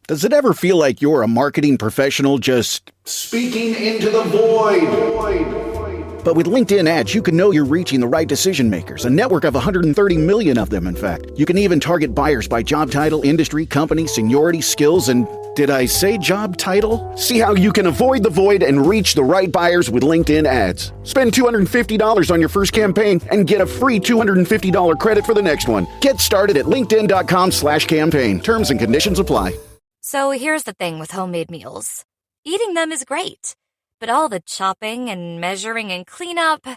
Does it ever feel like you're a marketing professional just speaking into the void? But with LinkedIn ads, you can know you're reaching the right decision makers, a network of 130 million of them, in fact. You can even target buyers by job title, industry, company, seniority, skills, and did I say job title? See how you can avoid the void and reach the right buyers with LinkedIn ads. Spend $250 on your first campaign and get a free $250 credit for the next one. Get started at linkedin.com/campaign. Terms and conditions apply. So here's the thing with homemade meals. Eating them is great, but all the chopping and measuring and cleanup,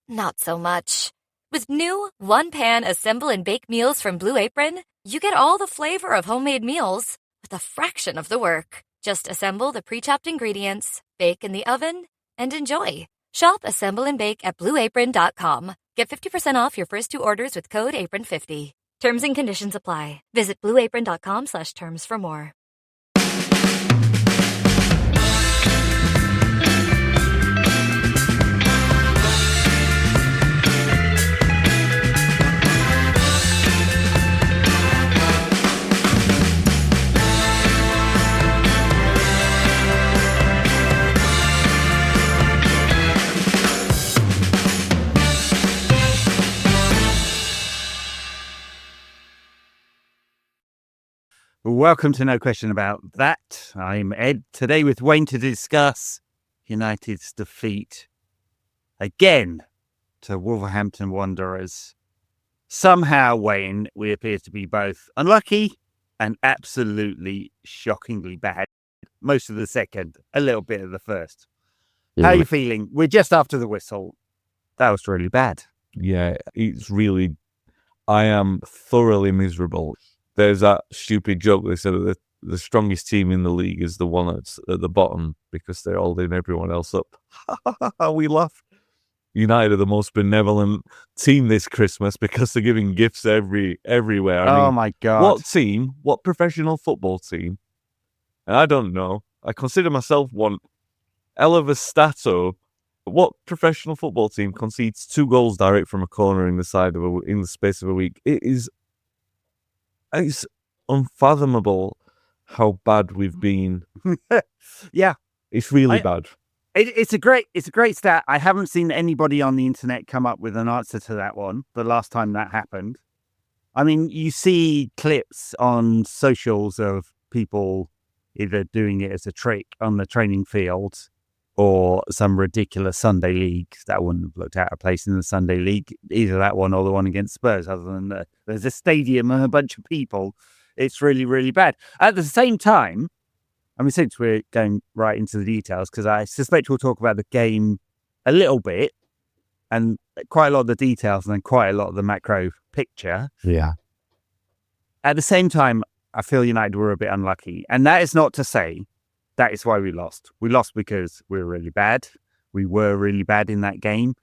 not so much. With new one-pan assemble and bake meals from Blue Apron, you get all the flavor of homemade meals with a fraction of the work. Just assemble the pre-chopped ingredients, bake in the oven, and enjoy. Shop Assemble and Bake at BlueApron.com. Get 50% off your first 2 orders with code APRON50. Terms and conditions apply. Visit BlueApron.com/terms for more. Welcome to No Question About That. I'm Ed, today with Wayne to discuss United's defeat again to Wolverhampton Wanderers. Somehow, Wayne, we appear to be both unlucky and absolutely shockingly bad. Most of the second, a little bit of the first. How are you feeling? We're just after the whistle. That was really bad. Yeah, I am thoroughly miserable. There's that stupid joke they said that the strongest team in the league is the one that's at the bottom because they're holding everyone else up. We laugh. United are the most benevolent team this Christmas because they're giving gifts everywhere. I mean, my God. What team, what professional football team, and I don't know, I consider myself one, Eleva Stato, what professional football team concedes 2 goals direct from a corner in the space of a week? It's unfathomable how bad we've been. Yeah, it's really bad. It's a great stat. I haven't seen anybody on the internet come up with an answer to that one. The last time that happened, I mean, you see clips on socials of people either doing it as a trick on the training field or some ridiculous Sunday league that wouldn't have looked out of place in the Sunday league, either that one or the one against Spurs, other than there's a stadium and a bunch of people. It's really, really bad. At the same time, I mean, since we're going right into the details, because I suspect we'll talk about the game a little bit and quite a lot of the details and then quite a lot of the macro picture. Yeah. At the same time, I feel United were a bit unlucky. And that is not to say that is why we lost. We lost because we were really bad. We were really bad in that game.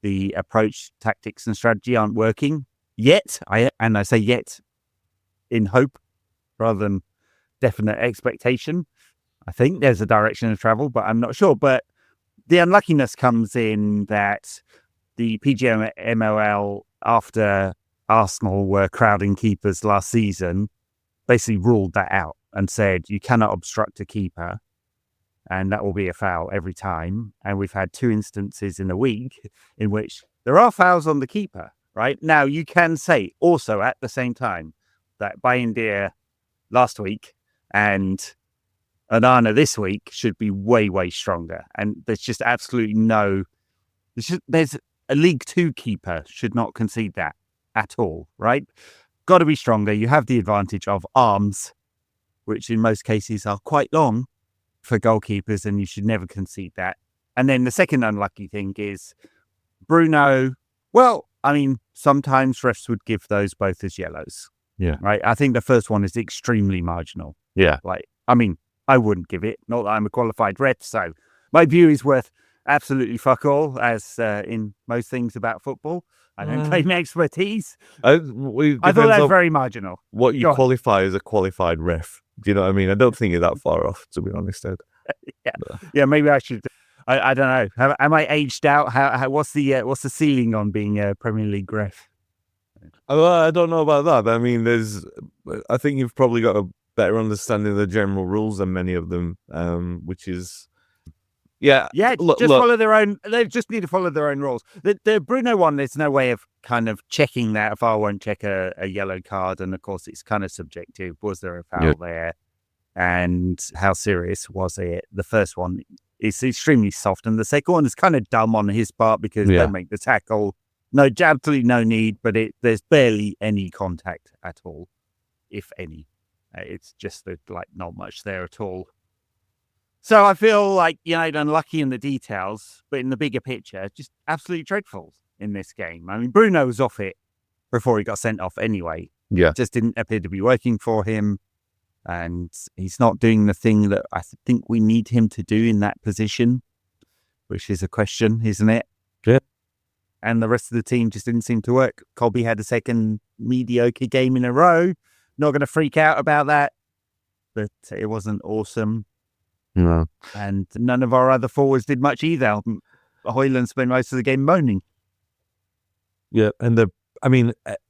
The approach, tactics and strategy aren't working yet. I say yet in hope rather than definite expectation. I think there's a direction of travel, but I'm not sure. But the unluckiness comes in that the PGMOL, after Arsenal were crowding keepers last season, basically ruled that out and said you cannot obstruct a keeper and that will be a foul every time. And we've had 2 instances in a week in which there are fouls on the keeper, right? Now, you can say also at the same time that Bayindir last week and Onana this week should be way, way stronger. And there's just absolutely there's a League 2 keeper should not concede that at all, right? Got to be stronger. You have the advantage of arms, which in most cases are quite long for goalkeepers, and you should never concede that. And then the second unlucky thing is Bruno. Well, I mean, sometimes refs would give those both as yellows. Yeah. Right. I think the first one is extremely marginal. Yeah. Like, I mean, I wouldn't give it. Not that I'm a qualified ref, so my view is worth absolutely fuck all, as in most things about football. I don't claim expertise. I thought that's very marginal. What you qualify as a qualified ref. Do you know what I mean? I don't think you're that far off, to be honest, Ed. Yeah, maybe I should. I don't know. Am I aged out? What's the ceiling on being a Premier League ref? I don't know about that. I mean, I think you've probably got better understanding of the general rules than many of them, which is... Yeah, follow their own. They just need to follow their own rules. The Bruno one, there's no way of kind of checking that. If I won't check a yellow card, and of course it's kind of subjective. Was there a foul there, and how serious was it? The first one is extremely soft, and the second one is kind of dumb on his part because they make the tackle. No, absolutely no need, but there's barely any contact at all, if any. It's just like not much there at all. So I feel like United unlucky in the details, but in the bigger picture, just absolutely dreadful in this game. I mean, Bruno was off it before he got sent off anyway. Yeah. It just didn't appear to be working for him. And he's not doing the thing that I think we need him to do in that position, which is a question, isn't it? Yeah. And the rest of the team just didn't seem to work. Colby had a second mediocre game in a row. Not going to freak out about that, but it wasn't awesome. No. And none of our other forwards did much either. Højlund spent most of the game moaning. Yeah, and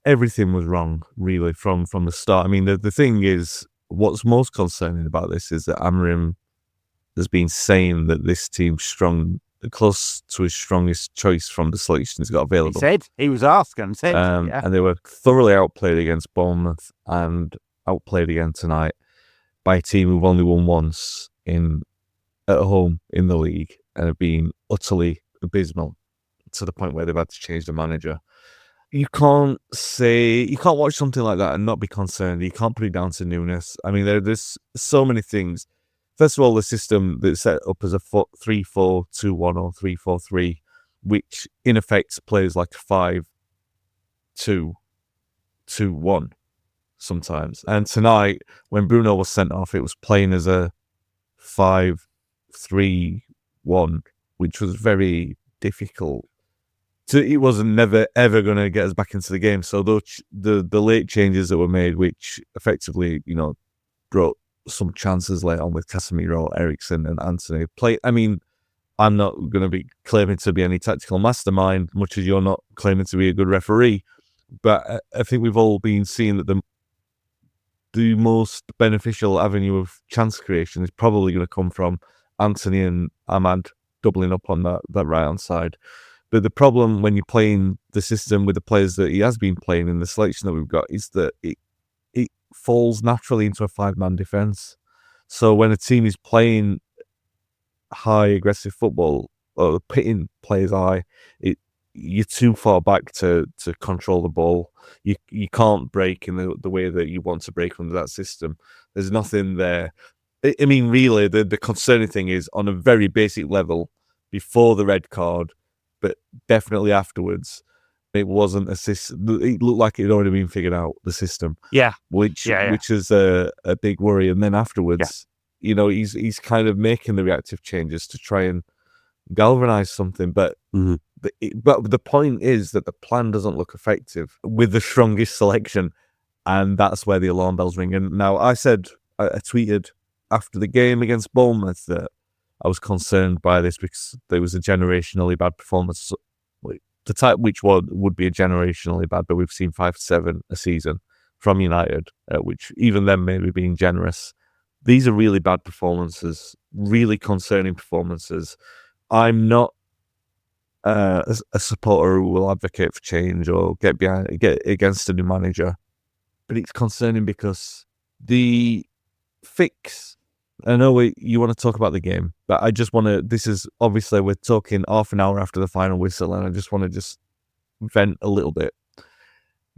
everything was wrong, really, from the start. I mean, the thing is, what's most concerning about this is that Amorim has been saying that this team's strong, close to his strongest choice from the selection he's got available. He said, he was asked and said. And they were thoroughly outplayed against Bournemouth and outplayed again tonight by a team who've only won once at home in the league and have been utterly abysmal to the point where they've had to change the manager. You can't watch something like that and not be concerned. You can't put it down to newness. I mean, there's so many things. First of all, the system that's set up as a 3-4-2-1 or 3-4-3, which in effect plays like 5-2-2-1 sometimes. And tonight, when Bruno was sent off, it was playing as a 5-3-1, which was very difficult. It wasn't never ever going to get us back into the game. So the late changes that were made, which effectively, brought some chances late on with Casemiro, Eriksen, and Anthony. I mean, I'm not going to be claiming to be any tactical mastermind, much as you're not claiming to be a good referee. But I think we've all been seeing that the most beneficial avenue of chance creation is probably going to come from Anthony and Ahmad doubling up on that right-hand side. But the problem when you're playing the system with the players that he has been playing in the selection that we've got is that it falls naturally into a 5-man defence. So when a team is playing high aggressive football or pitting players high, you're too far back to control the ball. You can't break in the way that you want to break under that system. There's nothing there. I mean, really, the concerning thing is on a very basic level, before the red card, but definitely afterwards, it wasn't a system. It looked like it had already been figured out, the system. Yeah. Which is a big worry. And then afterwards, he's kind of making the reactive changes to try and galvanize something. But but the point is that the plan doesn't look effective with the strongest selection. And that's where the alarm bells ring. And now I tweeted after the game against Bournemouth that I was concerned by this because there was a generationally bad performance. The type which would be a generationally bad, but we've seen 5-7 a season from United, which even them maybe being generous. These are really bad performances, really concerning performances. I'm not a supporter who will advocate for change or get against a new manager, but it's concerning because the fix. I know you want to talk about the game, but I just want to, this is obviously we're talking half an hour after the final whistle, and I just want to vent a little bit.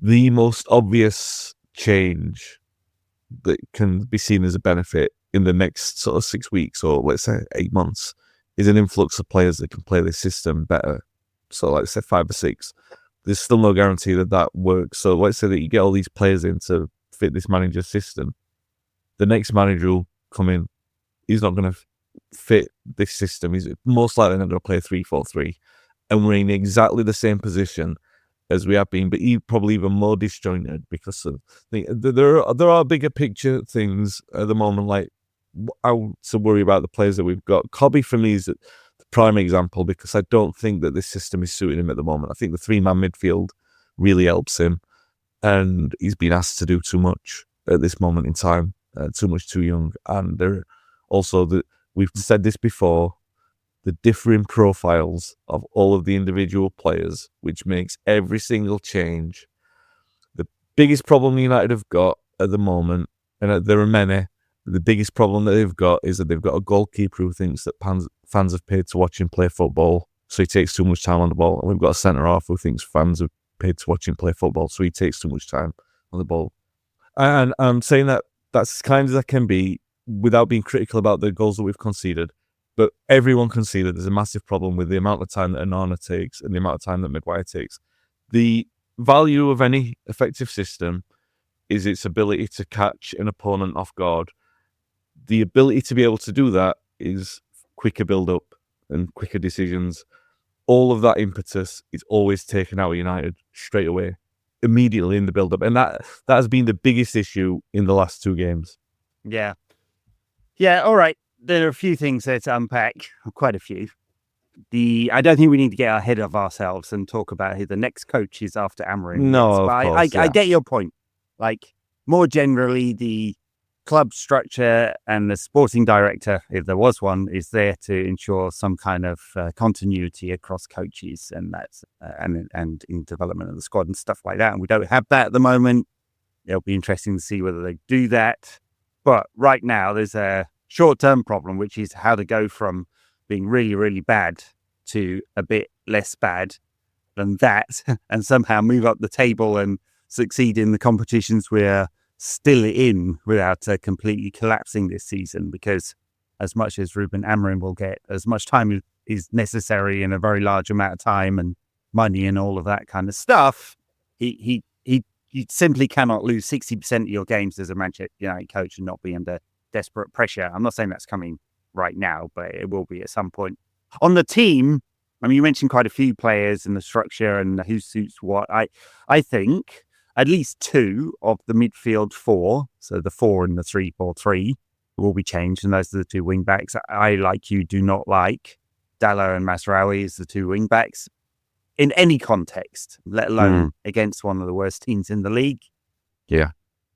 The most obvious change that can be seen as a benefit in the next sort of 6 weeks or let's say 8 months is an influx of players that can play this system better. So let's say 5 or 6. There's still no guarantee that works. So let's say that you get all these players in to fit this manager's system. The next manager will come in. He's not going to fit this system. He's most likely not going to play 3-4-3. And we're in exactly the same position as we have been, but probably even more disjointed because of there are bigger picture things at the moment, like how to worry about the players that we've got. Cobby for me is the prime example because I don't think that this system is suiting him at the moment. I think the 3-man midfield really helps him, and he's been asked to do too much at this moment in time. too much too young. And they're also, we've said this before, the differing profiles of all of the individual players, which makes every single change. The biggest problem United have got at the moment, and there are many, the biggest problem that they've got is that they've got a goalkeeper who thinks that fans have paid to watch him play football, so he takes too much time on the ball. And we've got a centre-half who thinks fans have paid to watch him play football, so he takes too much time on the ball. And I'm saying that that's as kind as I can be without being critical about the goals that we've conceded. But everyone conceded. There's a massive problem with the amount of time that Onana takes and the amount of time that Maguire takes. The value of any effective system is its ability to catch an opponent off guard. The ability to be able to do that is quicker build-up and quicker decisions. All of that impetus is always taken out of United straight away, immediately in the build-up. And that has been the biggest issue in the last two games. Yeah. Yeah, all right. There are a few things there to unpack, quite a few. I don't think we need to get ahead of ourselves and talk about who the next coach is after Amorim. No, of course, I get your point. Like, more generally, the club structure and the sporting director, if there was one, is there to ensure some kind of continuity across coaches and that's and in development of the squad and stuff like that. And we don't have that at the moment. It'll be interesting to see whether they do that. But right now, there's a short-term problem, which is how to go from being really, really bad to a bit less bad than that and somehow move up the table and succeed in the competitions we're still in without completely collapsing this season. Because as much as Ruben Amorim will get as much time is necessary in a very large amount of time and money and all of that kind of stuff, he simply cannot lose 60% of your games as a Manchester United coach and not be under desperate pressure. I'm not saying that's coming right now, but it will be at some point. On the team, I mean, you mentioned quite a few players and the structure and who suits what. I think at least two of the midfield four, so the 4 and the 3-4-3, will be changed, and those are the two wing backs. I, like you, do not like Dalot and Mazraoui as the two wing backs in any context, let alone against one of the worst teams in the league. Yeah.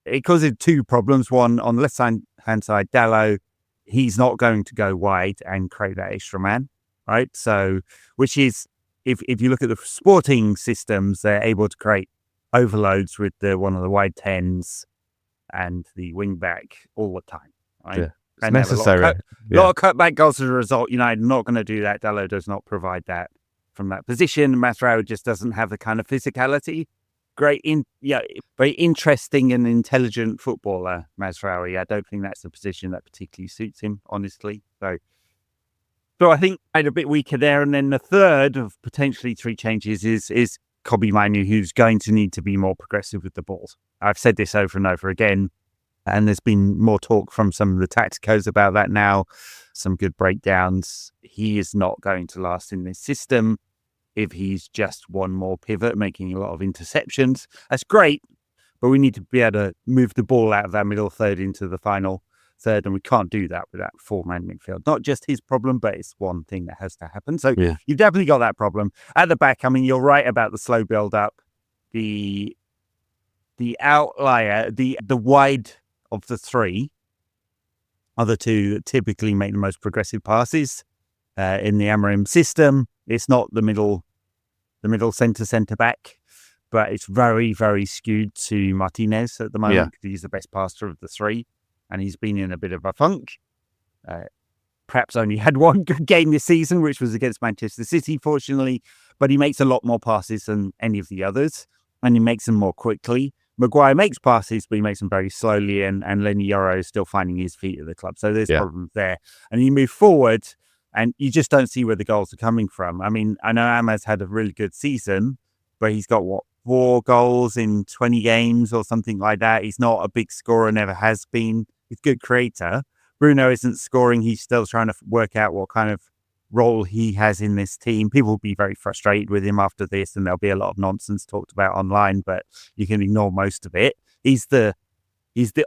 It causes two problems. One, on the left-hand side, Dalot, he's not going to go wide and create that extra man, right? So, which is, if you look at the sporting systems, they're able to create overloads with one of the wide 10s and the wing back all the time, right? Yeah. It's and necessary. A lot of cutback goals as a result. United not going to do that. Dalot does not provide that from that position. Mazraoui just doesn't have the kind of physicality. Very interesting and intelligent footballer, Mazraoui. I don't think that's a position that particularly suits him, honestly. So I think I'm a bit weaker there. And then the third of potentially three changes is Kobbie Mainoo, who's going to need to be more progressive with the ball. I've said this over and over again, and there's been more talk from some of the tacticos about that now, some good breakdowns. He is not going to last in this system if he's just one more pivot, making a lot of interceptions. That's great, but we need to be able to move the ball out of that middle third into the final third, and we can't do that with that 4-man midfield. Not just his problem, but it's one thing that has to happen. So you've definitely got that problem. At the back, I mean, you're right about the slow build-up. The outlier, the wide of the three are the two that typically make the most progressive passes in the Amorim system. It's not the middle centre back, but it's very, very skewed to Martinez at the moment because he's the best passer of the three, and he's been in a bit of a funk. Perhaps only had one good game this season, which was against Manchester City, fortunately, but he makes a lot more passes than any of the others, and he makes them more quickly. Maguire makes passes, but he makes them very slowly, and Lenny Yoro is still finding his feet at the club. So there's problems there. And you move forward, and you just don't see where the goals are coming from. I mean, I know Amaz had a really good season, but he's got, 4 goals in 20 games or something like that. He's not a big scorer, never has been. He's a good creator. Bruno isn't scoring. He's still trying to work out what kind of role he has in this team. People will be very frustrated with him after this, and there'll be a lot of nonsense talked about online, but you can ignore most of it. He's the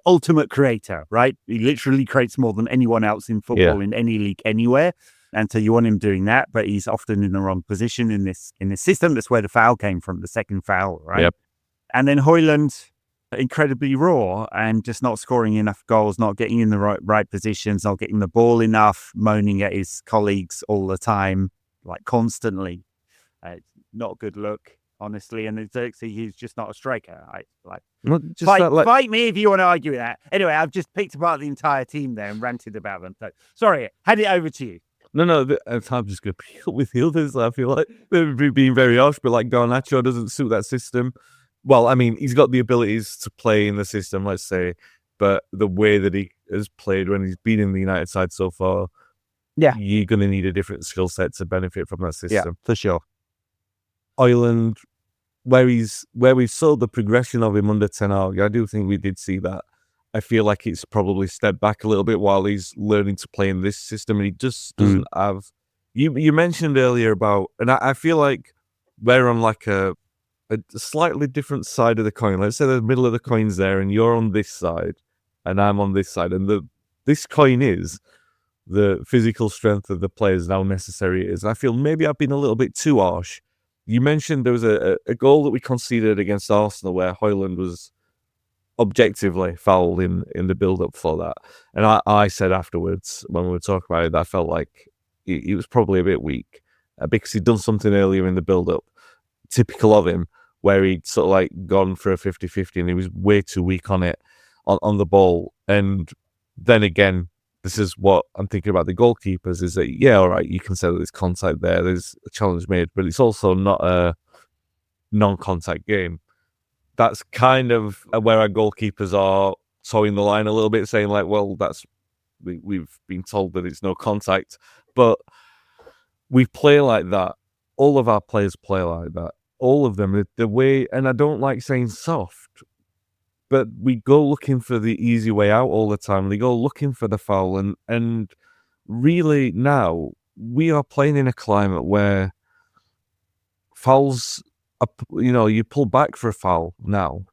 ultimate creator, right? He literally creates more than anyone else in football in any league anywhere. And so you want him doing that, but he's often in the wrong position in this system. That's where the foul came from, the second foul, right? Yep. And then Højlund, incredibly raw and just not scoring enough goals, not getting in the right positions, not getting the ball enough, moaning at his colleagues all the time, like constantly. Not a good look, honestly. And Xerxes, he's just not a striker. Fight me if you want to argue that. Anyway, I've just picked apart the entire team there and ranted about them. So, sorry, hand it over to you. No, I'm just going to pick up with the others. I feel like they're being very harsh, but like Garnacho doesn't suit that system. Well, I mean, he's got the abilities to play in the system, let's say, but the way that he has played when he's been in the United side so far, you're going to need a different skill set to benefit from that system. Yeah, for sure. Ireland, where we saw the progression of him under Ten Hag, I do think we did see that. I feel like it's probably stepped back a little bit while he's learning to play in this system, and he just doesn't have. You mentioned earlier about, and I feel like we're on like a slightly different side of the coin. Let's say the middle of the coin's there, and you're on this side, and I'm on this side, and this coin is the physical strength of the players and how necessary it is. And I feel maybe I've been a little bit too harsh. You mentioned there was a goal that we conceded against Arsenal where Højlund was objectively fouled in the build-up for that. And I said afterwards, when we were talking about it, that I felt like he was probably a bit weak because he'd done something earlier in the build-up, typical of him, where he'd sort of like gone for a 50-50 and he was way too weak on it, on the ball. And then again, this is what I'm thinking about the goalkeepers, is that, yeah, all right, you can say that there's contact there, there's a challenge made, but it's also not a non-contact game. That's kind of where our goalkeepers are towing the line a little bit, saying like, well, we've been told that it's no contact, but we play like that. All of our players play like that. All of them, the way, and I don't like saying soft, but we go looking for the easy way out all the time. They go looking for the foul, and really now we are playing in a climate where fouls, you pull back for a foul now.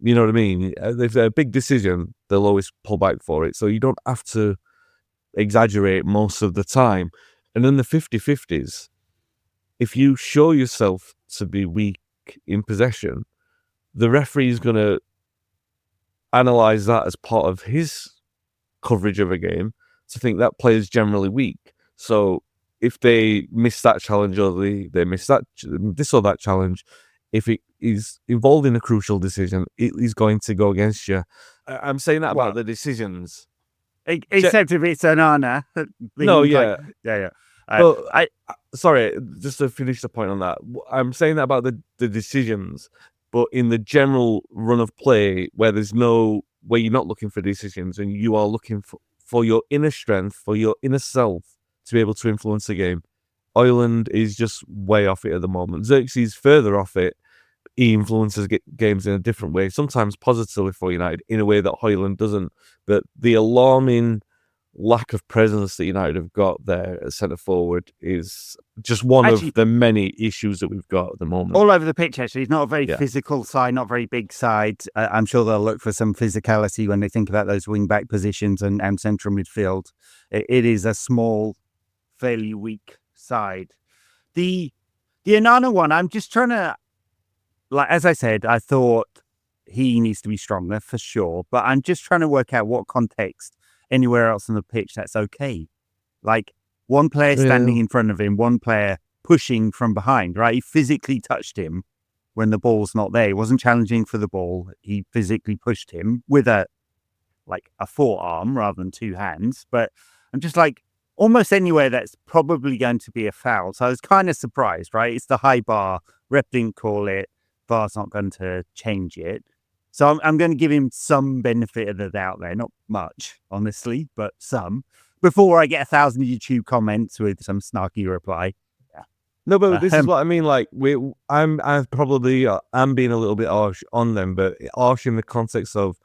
You know what I mean? If a big decision, they'll always pull back for it. So you don't have to exaggerate most of the time. And then the 50-50s, if you show yourself to be weak in possession, the referee is going to analyze that as part of his coverage of a game to think that player is generally weak. So if they miss that challenge or they miss this or that challenge, if it is involved in a crucial decision, it is going to go against you. I'm saying that about the decisions. Except if it's an honor. No, yeah. Yeah. Sorry, just to finish the point on that, I'm saying that about the decisions, but in the general run of play where where you're not looking for decisions and you are looking for your inner strength, for your inner self to be able to influence the game, Ireland is just way off it at the moment. Xerxes further off it. He influences games in a different way, sometimes positively for United, in a way that Højlund doesn't. But the alarming lack of presence that United have got there at centre forward is just one of the many issues that we've got at the moment. All over the pitch, actually. It's not a very physical side, not very big side. I'm sure they'll look for some physicality when they think about those wing-back positions and central midfield. It is a small, fairly weak side. The Onana one, I'm just trying to, like, as I said, I thought he needs to be stronger for sure, but I'm just trying to work out what context anywhere else on the pitch that's okay. Like one player standing in front of him, one player pushing from behind, right? He physically touched him when the ball's not there. He wasn't challenging for the ball. He physically pushed him with a forearm rather than two hands. But I'm just like, almost anywhere that's probably going to be a foul. So I was kind of surprised, right? It's the high bar. Rep didn't call it. VAR's not going to change it. So I'm going to give him some benefit of the doubt there. Not much, honestly, but some. Before I get 1,000 YouTube comments with some snarky reply. Yeah. No, but this is what I mean. Like, I'm being a little bit harsh on them, but harsh in the context of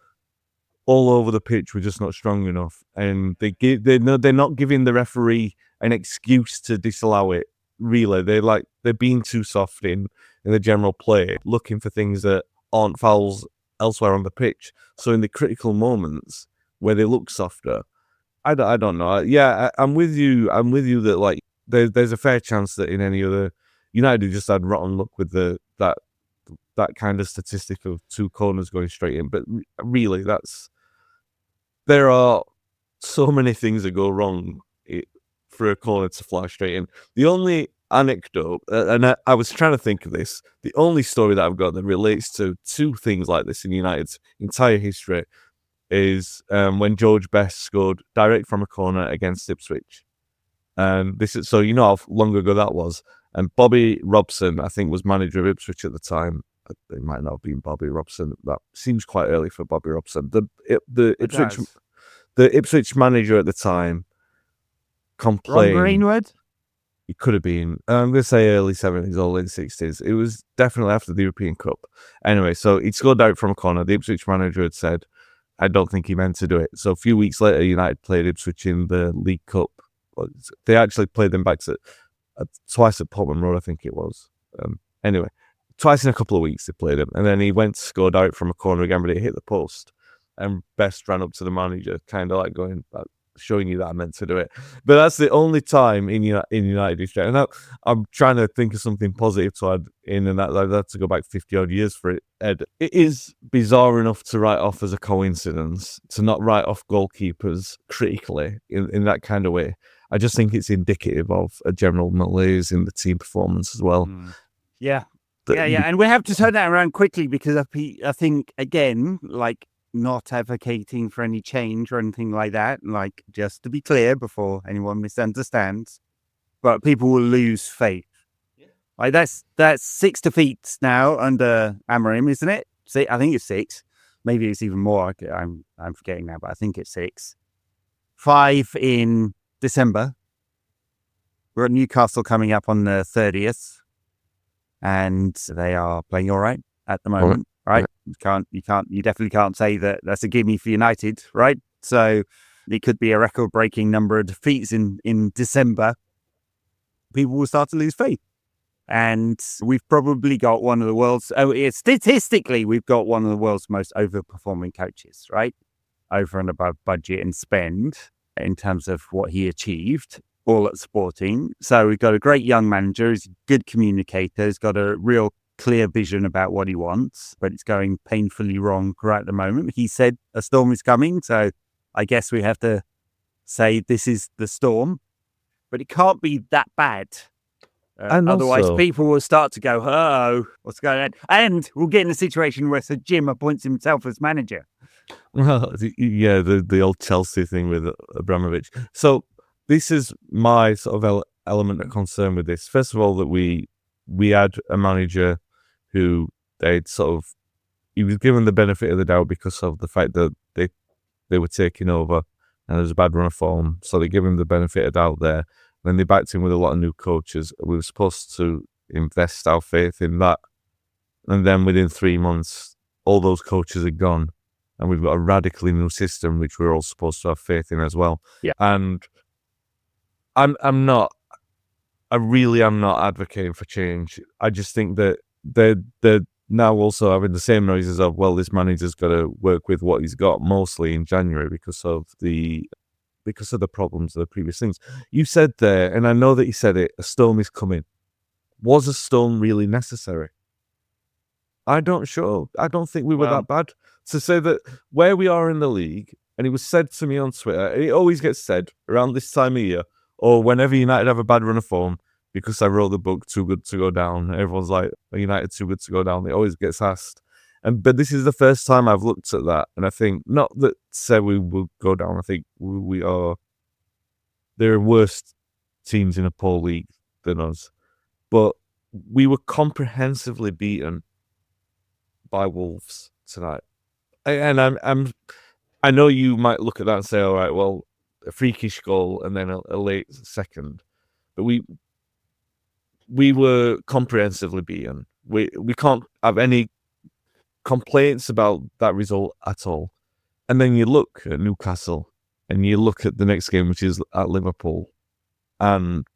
all over the pitch, we're just not strong enough, and they're not giving the referee an excuse to disallow it. Really, they're being too soft in the general play, looking for things that aren't fouls elsewhere on the pitch. So in the critical moments where they look softer, I don't know. Yeah, I'm with you. I'm with you that like there's a fair chance that in any other United just had rotten luck with that that kind of statistic of 2 corners going straight in. But really, there are so many things that go wrong for a corner to fly straight in. The only anecdote, and I was trying to think of this, the only story that I've got that relates to 2 things like this in United's entire history is when George Best scored direct from a corner against Ipswich. And this is, so you know how long ago that was. And Bobby Robson, I think, was manager of Ipswich at the time. It might not have been Bobby Robson. That seems quite early for Bobby Robson. The Ipswich manager at the time complained. Ron Greenwood? It could have been. I'm going to say early 70s or late 60s. It was definitely after the European Cup. Anyway, so he scored out from a corner. The Ipswich manager had said, I don't think he meant to do it. So a few weeks later, United played Ipswich in the League Cup. They actually played them back twice at Portman Road, I think it was. Anyway, twice in a couple of weeks they played him. And then he went to score direct from a corner again, but it hit the post. And Best ran up to the manager, kind of like going, showing you that I meant to do it. But that's the only time in United history. And now I'm trying to think of something positive to add in, and that I'd have to go back 50 odd years for it, Ed. It is bizarre enough to write off as a coincidence, to not write off goalkeepers critically in that kind of way. I just think it's indicative of a general malaise in the team performance as well. Yeah. And we have to turn that around quickly, because I think, again, like, not advocating for any change or anything like that, like, just to be clear before anyone misunderstands, but people will lose faith. Like, that's 6 defeats now under Amorim, isn't it? I think it's 6. Maybe it's even more. I'm forgetting now, but I think it's 6. 5 in December. We're at Newcastle coming up on the 30th, and they are playing all right at the moment. Right? You definitely can't say that that's a gimme for United, right? So it could be a record-breaking number of defeats in December. People will start to lose faith. And we've probably got statistically, we've got one of the world's most overperforming coaches, right? Over and above budget and spend in terms of what he achieved, all at Sporting. So we've got a great young manager, he's a good communicator, he's got a real clear vision about what he wants, but it's going painfully wrong right at the moment. He said a storm is coming, so I guess we have to say this is the storm, but it can't be that bad. And otherwise, people will start to go, oh, what's going on? And we'll get in a situation where Sir Jim appoints himself as manager. Well, yeah, the old Chelsea thing with Abramovich. So this is my sort of element of concern with this. First of all, that we had a manager who he was given the benefit of the doubt because of the fact that they were taking over and there's a bad run of form. So they give him the benefit of doubt there. Then they backed him with a lot of new coaches. We were supposed to invest our faith in that. And then within 3 months, all those coaches are gone. And we've got a radically new system, which we're all supposed to have faith in as well. Yeah. And I really am not advocating for change. I just think that they're now also having the same noises of, well, this manager's got to work with what he's got mostly in January because of the problems of the previous things. You said there, and I know that you said it, a storm is coming. Was a storm really necessary? I don't think we were that bad. To say that where we are in the league, and it was said to me on Twitter, and it always gets said around this time of year, or whenever United have a bad run of form, because I wrote the book Too Good to Go Down. Everyone's like, are United too good to go down? It always gets asked. But this is the first time I've looked at that. And I think, not that say we will go down, I think there are worse teams in a poor league than us. But we were comprehensively beaten by Wolves tonight. And I know you might look at that and say, all right, well, a freakish goal and then a late second. But we were comprehensively beaten. We can't have any complaints about that result at all. And then you look at Newcastle and you look at the next game, which is at Liverpool, and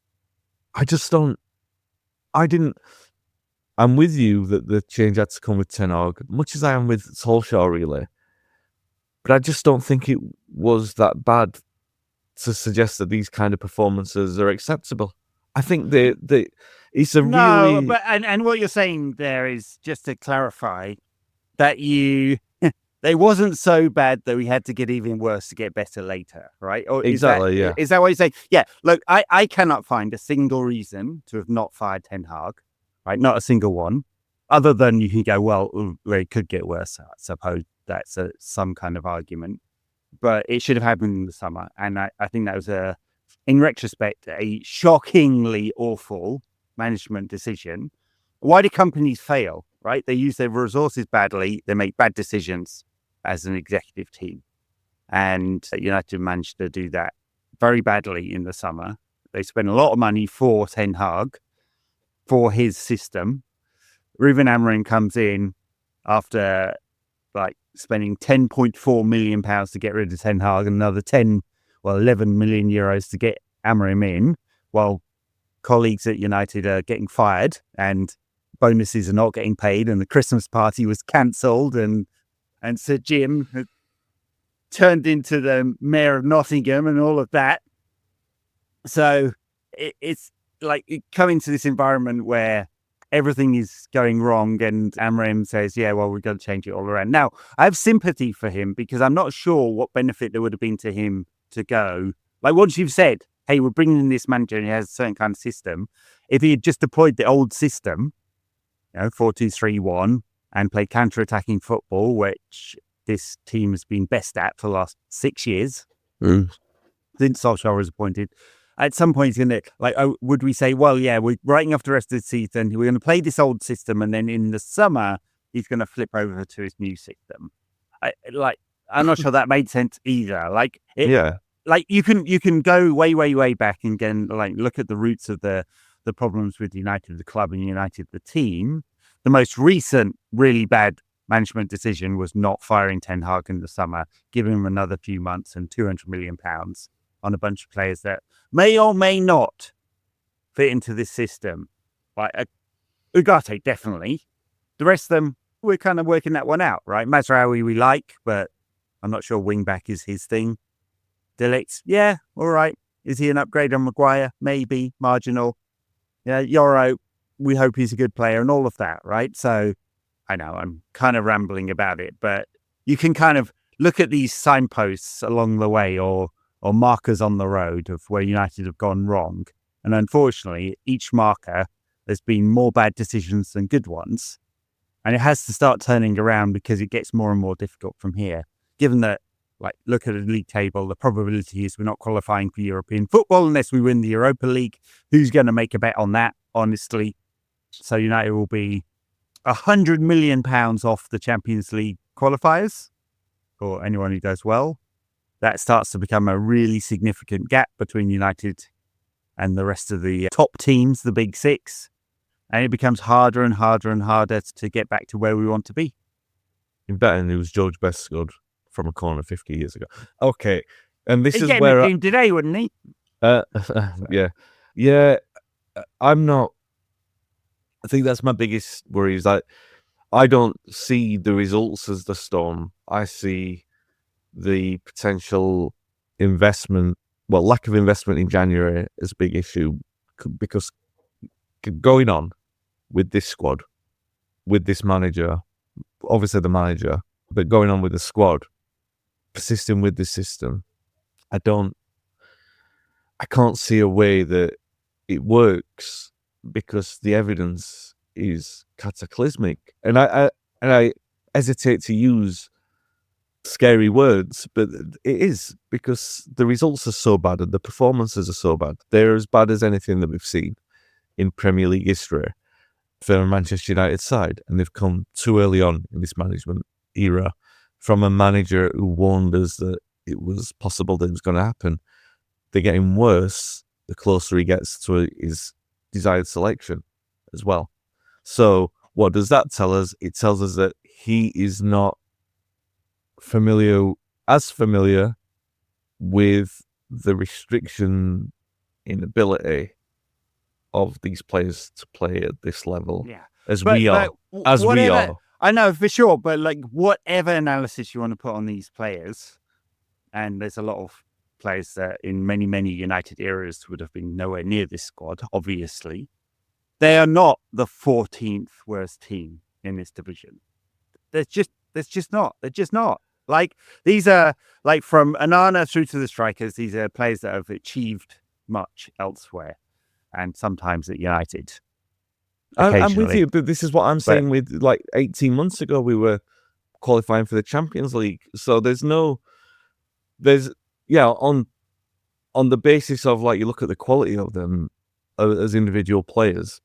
I'm with you that the change had to come with Ten Hag, much as I am with Solskjaer, really. But I just don't think it was that bad to suggest that these kind of performances are acceptable. I think it's a No, really... but and what you're saying there is, just to clarify, that they wasn't so bad that we had to get even worse to get better later, right? Or Exactly, yeah. Is that what you're saying? Yeah, look, I cannot find a single reason to have not fired Ten Hag, right? Not a single one, other than you can go, well, it could get worse. I suppose that's some kind of argument, but it should have happened in the summer. And I think that was in retrospect, a shockingly awful management decision. Why do companies fail, right? They use their resources badly. They make bad decisions as an executive team. And United managed to do that very badly in the summer. They spent a lot of money for Ten Hag, for his system. Ruben Amorim comes in after spending £10.4 million to get rid of Ten Hag, and another 11 million euros to get Amorim in, while colleagues at United are getting fired and bonuses are not getting paid, and the Christmas party was cancelled, and Sir Jim had turned into the mayor of Nottingham and all of that. So it's like coming to this environment where everything is going wrong, and Amorim says, yeah, well, we've got to change it all around. Now, I have sympathy for him because I'm not sure what benefit there would have been to him to go. Like, once you've said, hey, we're bringing in this manager and he has a certain kind of system, if he had just deployed the old system, 4-2-3-1, and played counter-attacking football, which this team has been best at for the last 6 years, since Solskjaer was appointed, at some point he's going to, would we say, well, yeah, we're writing off the rest of the season, we're going to play this old system, and then in the summer, he's going to flip over to his new system. I'm not sure that made sense either. You can go way, way, way back and again, look at the roots of the problems with United, the club, and United, the team. The most recent really bad management decision was not firing Ten Hag in the summer, giving him another few months and £200 million on a bunch of players that may or may not fit into this system. Ugarte, definitely. The rest of them, we're kind of working that one out, right? Mazraoui we like, but I'm not sure wing back is his thing. De Ligt, yeah, all right. Is he an upgrade on Maguire? Maybe, marginal. Yeah, Yoro, we hope he's a good player and all of that, right? So I know I'm kind of rambling about it, but you can kind of look at these signposts along the way or markers on the road of where United have gone wrong. And unfortunately, each marker, there's been more bad decisions than good ones. And it has to start turning around because it gets more and more difficult from here. Given that, look at the league table, the probability is we're not qualifying for European football unless we win the Europa League. Who's going to make a bet on that, honestly? So United will be £100 million off the Champions League qualifiers, or anyone who does well. That starts to become a really significant gap between United and the rest of the top teams, the big six. And it becomes harder and harder and harder to get back to where we want to be. In betting, it was George Best scored from a corner 50 years ago. Okay. And this He'd is get where... him today, wouldn't he? Yeah. Yeah. I'm not... I think that's my biggest worry is that I don't see the results as the storm. I see the potential investment, lack of investment in January as a big issue because going on with this squad, with this manager, obviously the manager, but going on with the squad, persisting with the system, I can't see a way that it works because the evidence is cataclysmic. And I hesitate to use scary words, but it is because the results are so bad and the performances are so bad. They're as bad as anything that we've seen in Premier League history for a Manchester United side. And they've come too early on in this management era from a manager who warned us that it was possible that it was going to happen. They're getting worse the closer he gets to his desired selection as well. So what does that tell us? It tells us that he is not familiar with the restriction inability of these players to play at this level as we are. I know for sure, but whatever analysis you want to put on these players, and there's a lot of players that in many, many United eras would have been nowhere near this squad, obviously. They are not the 14th worst team in this division. They're just not. They're just not. Like, these are, like, from Onana through to the strikers, these are players that have achieved much elsewhere, and sometimes at United. I'm with you, but this is what I'm saying. With like 18 months ago, we were qualifying for the Champions League. So on the basis of, like, you look at the quality of them as individual players,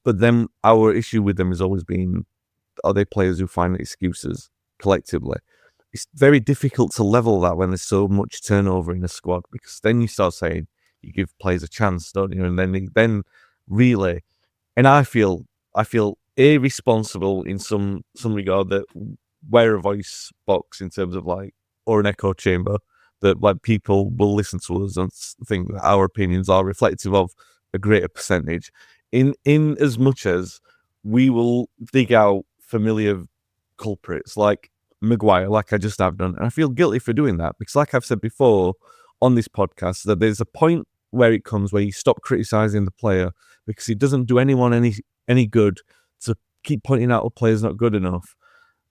but then our issue with them has always been, are they players who find excuses collectively? It's very difficult to level that when there's so much turnover in a squad, because then you start saying you give players a chance, don't you? And then really, and I feel irresponsible in some regard that wear a voice box in terms of, like, or an echo chamber, that, like, people will listen to us and think that our opinions are reflective of a greater percentage. In as much as we will dig out familiar culprits like Maguire, like I just have done, and I feel guilty for doing that, because, like I've said before on this podcast, that there's a point where it comes where you stop criticizing the player, because it doesn't do anyone any good to keep pointing out a player's not good enough,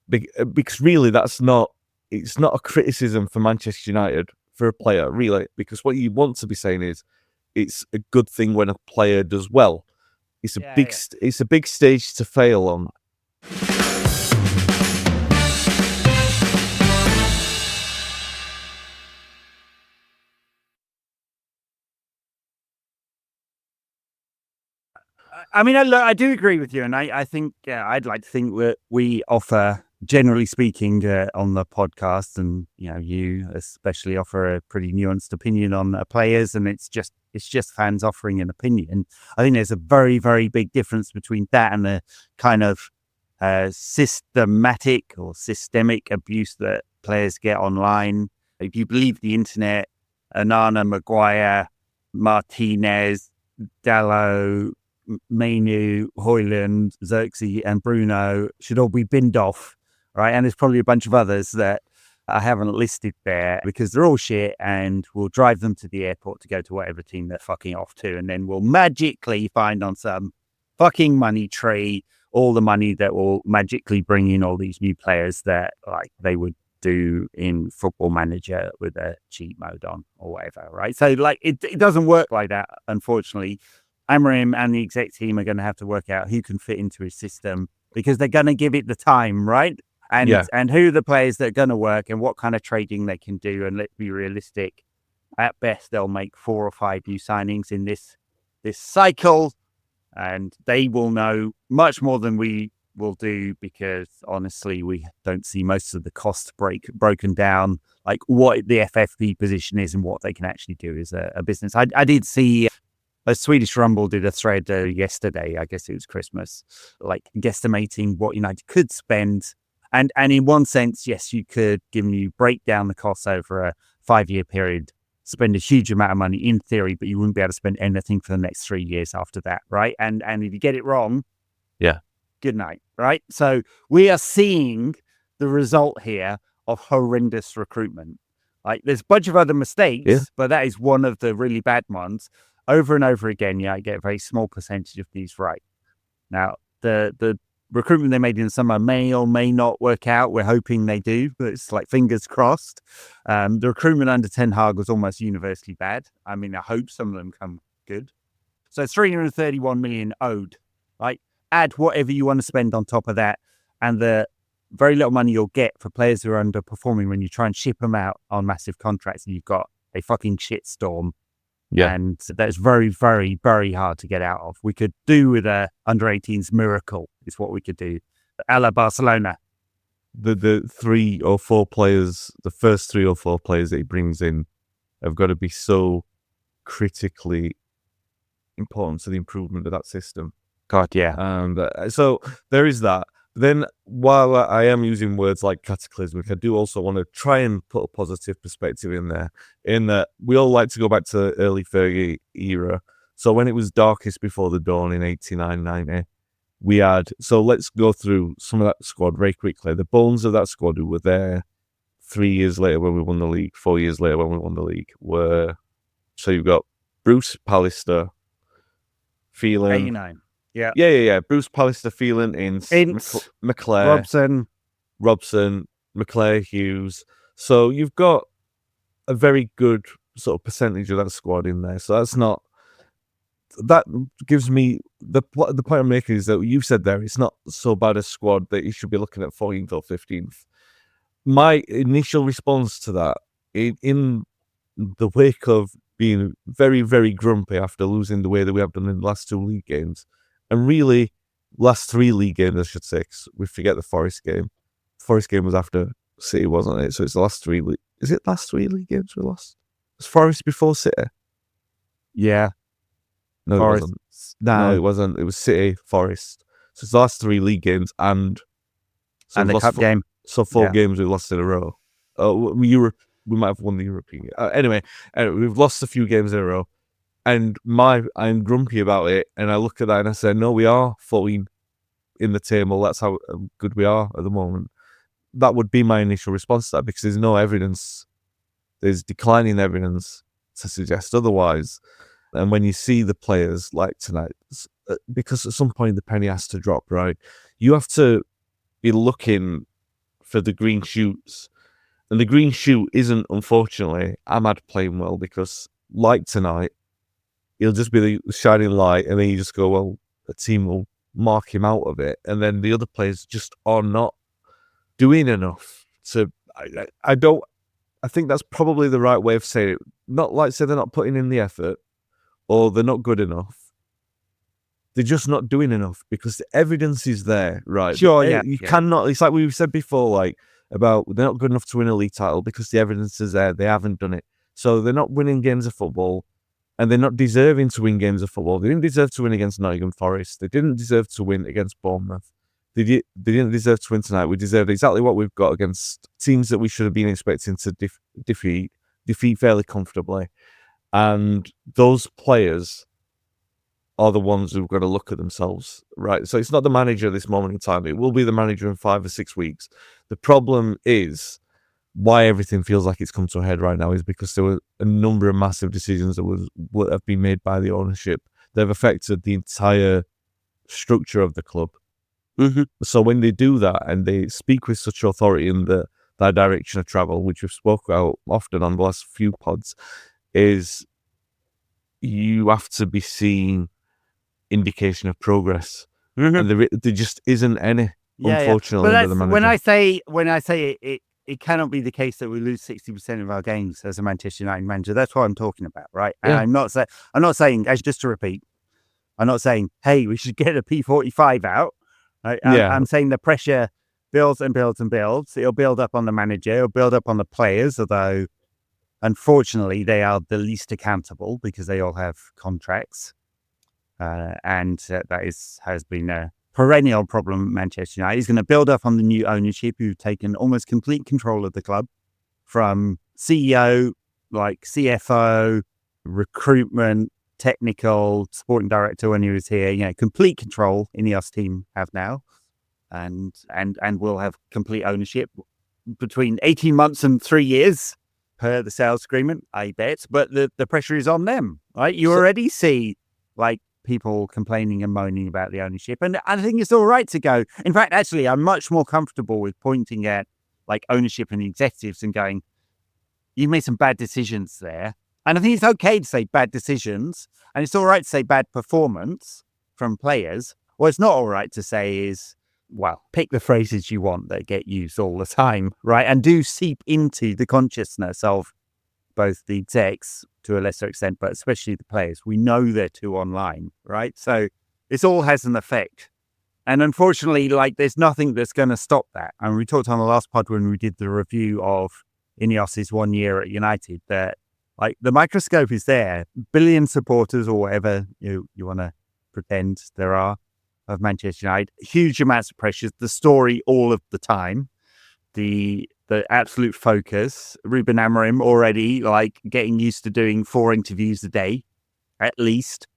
because really it's not a criticism for Manchester United for a player, really, because what you want to be saying is it's a good thing when a player does well. It's a big stage to fail on. I mean, I do agree with you, and I think I'd like to think that we offer, generally speaking, on the podcast, and you especially offer a pretty nuanced opinion on players, and it's just fans offering an opinion. I think there's a very, very big difference between that and the kind of systematic or systemic abuse that players get online. If you believe the internet, Onana, Maguire, Martinez, Dalot, Mainu, Højlund, Xerxes, and Bruno should all be binned off, right? And there's probably a bunch of others that I haven't listed there, because they're all shit, and we'll drive them to the airport to go to whatever team they're fucking off to, and then we'll magically find on some fucking money tree all the money that will magically bring in all these new players that, like, they would do in Football Manager with a cheat mode on or whatever, right? So, like, it doesn't work like that, unfortunately. Amorim and the exec team are going to have to work out who can fit into his system, because they're going to give it the time, right? And who are the players that are going to work, and what kind of trading they can do. And let's be realistic, at best they'll make 4 or 5 new signings in this cycle, and they will know much more than we will do, because honestly we don't see most of the costs broken down, like what the FFP position is and what they can actually do as a business. I did see a Swedish Rumble did a thread yesterday, I guess it was Christmas, like guesstimating what United could spend. And in one sense, yes, you could, given you break down the costs over a 5-year period, spend a huge amount of money in theory, but you wouldn't be able to spend anything for the next 3 years after that, right? And if you get it wrong, good night, right? So we are seeing the result here of horrendous recruitment. Like, there's a bunch of other mistakes, but that is one of the really bad ones. Over and over again, I get a very small percentage of these right. Now, the recruitment they made in the summer may or may not work out. We're hoping they do, but it's like fingers crossed. The recruitment under Ten Hag was almost universally bad. I mean, I hope some of them come good. So 331 million owed, right? Add whatever you want to spend on top of that, and the very little money you'll get for players who are underperforming when you try and ship them out on massive contracts, and you've got a fucking shitstorm. Yeah. And that's very, very, very hard to get out of. We could do with a under-18s miracle, is what we could do. A la Barcelona. The 3 or 4 players, the first 3 or 4 players that he brings in have got to be so critically important to the improvement of that system. God, yeah. So there is that. Then, while I am using words like cataclysmic, I do also want to try and put a positive perspective in there, in that we all like to go back to the early Fergie era. So when it was darkest before the dawn in 89, 90, we had... So let's go through some of that squad very quickly. The bones of that squad who were there 3 years later when we won the league, 4 years later when we won the league. So you've got Bruce Pallister, Phelan. 89. Yeah. Yeah. Bruce Pallister, Phelan, Ince, McClare. Robson, McClare, Hughes. So you've got a very good sort of percentage of that squad in there. So that gives me the point I'm making is that you said there, it's not so bad a squad that you should be looking at 14th or 15th. My initial response to that, in the wake of being very, very grumpy after losing the way that we have done in the last 2 league games, and really last 3 league games, I should say, 'cause we forget the Forest game. Forest game was after City, wasn't it? So it's the last 3 league. Is it last 3 league games we lost? Was Forest before City? Yeah. No, Forest. it wasn't. No, it wasn't. It was City, Forest. So it's the last 3 league games and the cup game. So 4 games we lost in a row. We might have won the European game. Anyway, we've lost a few games in a row. And I'm grumpy about it. And I look at that and I say, no, we are 14 in the table. That's how good we are at the moment. That would be my initial response to that, because there's no evidence. There's declining evidence to suggest otherwise. And when you see the players like tonight, because at some point the penny has to drop, right? You have to be looking for the green shoots. And the green shoot isn't, unfortunately, Ahmad playing well, because like tonight, he'll just be the shining light, and then you just go, well, the team will mark him out of it. And then the other players just are not doing enough to... I think that's probably the right way of saying it. Not like say they're not putting in the effort, or they're not good enough. They're just not doing enough, because the evidence is there, right? Sure, yeah. You cannot... It's like we've said before, like, about they're not good enough to win a league title because the evidence is there. They haven't done it. So they're not winning games of football, and they're not deserving to win games of football. They didn't deserve to win against Nottingham Forest. They didn't deserve to win against Bournemouth. They didn't deserve to win tonight. We deserved exactly what we've got against teams that we should have been expecting to defeat fairly comfortably. And those players are the ones who've got to look at themselves, right? So it's not the manager at this moment in time. It will be the manager in 5 or 6 weeks. The problem is why everything feels like it's come to a head right now is because there were a number of massive decisions that have been made by the ownership. They've affected the entire structure of the club. Mm-hmm. So when they do that and they speak with such authority in that direction of travel, which we've spoken about often on the last few pods, is you have to be seeing indication of progress. Mm-hmm. And there just isn't any, unfortunately, under the manager. When I say it cannot be the case that we lose 60% of our games as a Manchester United manager. That's what I'm talking about, right? And I'm not saying, as just to repeat, I'm not saying, hey, we should get a P45 out. I'm saying the pressure builds and builds and builds. It'll build up on the manager. It'll build up on the players, although, unfortunately, they are the least accountable because they all have contracts. And that has been a perennial problem at Manchester United. He's going to build up on the new ownership who've taken almost complete control of the club, from CEO, like CFO, recruitment, technical, sporting director when he was here. Complete control Ineos team have now, and will have complete ownership between 18 months and 3 years per the sales agreement, I bet. But the pressure is on them, right? You already see like people complaining and moaning about the ownership, and I think it's all right to go. In fact, actually, I'm much more comfortable with pointing at like ownership and executives and going, "You made some bad decisions there." And I think it's okay to say bad decisions, and it's all right to say bad performance from players. What it's not all right to say is, well, pick the phrases you want that get used all the time, right? And do seep into the consciousness of both the execs to a lesser extent, but especially the players. We know they're too online, right? So this all has an effect. And unfortunately, like, there's nothing that's going to stop that. And we talked on the last pod when we did the review of Ineos's 1 year at United that, like, the microscope is there. Billion supporters or whatever you want to pretend there are of Manchester United. Huge amounts of pressures. The story all of the time. The absolute focus. Ruben Amorim already, like, getting used to doing 4 interviews a day, at least.